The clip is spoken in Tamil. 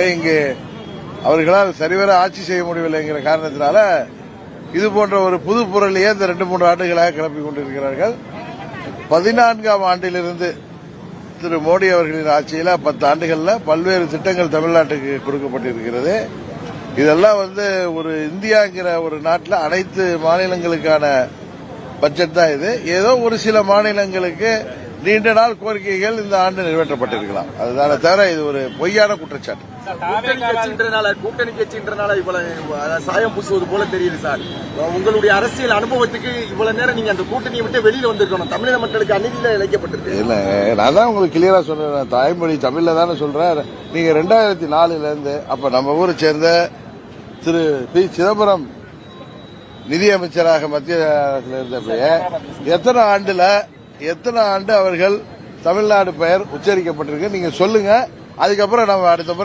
இங்கு அவர்களால் சரிவர ஆட்சி செய்ய முடியவில்லை என்கிற காரணத்தினால இது போன்ற ஒரு புது பொருளையே இந்த 2-3 ஆண்டுகளாக கிளப்பிக் கொண்டிருக்கிறார்கள். 14ஆம் ஆண்டிலிருந்து திரு மோடி அவர்களின் ஆட்சியில் 10 ஆண்டுகளில் பல்வேறு திட்டங்கள் தமிழ்நாட்டுக்கு கொடுக்கப்பட்டிருக்கிறது. இதெல்லாம் ஒரு இந்தியாங்கிற ஒரு நாட்டில் அனைத்து மாநிலங்களுக்கான பட்ஜெட் தான் இது. ஏதோ ஒரு சில மாநிலங்களுக்கு நீண்ட நாள் கோரிக்கைகள் இந்த ஆண்டு நிறைவேற்றப்பட்டிருக்கலாம். அதுதானே தவிர இது ஒரு பொய்யான குற்றச்சாட்டு. கூட்டணி கட்சின்றனால இவ்வளவு சாயம் பூசுவது போல தெரியுது சார். உங்களுடைய அரசியல் அனுபவத்துக்கு இவ்வளவு நேரம் நீங்க அந்த கூட்டணியை விட்டு வெளியில வந்திருக்கணும். தமிழக மக்களுக்கு அநீதியில இழைக்கப்பட்டிருக்கு. இல்ல, நான் தான் உங்களுக்கு கிளியரா சொன்னேன். தாய்மொழி தமிழ்ல தானே சொல்றேன். நீங்க 2004ல இருந்து அப்ப நம்ம ஊரை சேர்ந்த திரு பி சிதம்பரம் நிதியமைச்சராக மத்திய அரசில் இருந்தப்பயே எத்தனை ஆண்டு அவர்கள் தமிழ்நாடு பெயர் உச்சரிக்கப்பட்டிருக்கு நீங்க சொல்லுங்க. அதுக்கப்புறம் நம்ம அடுத்த முறை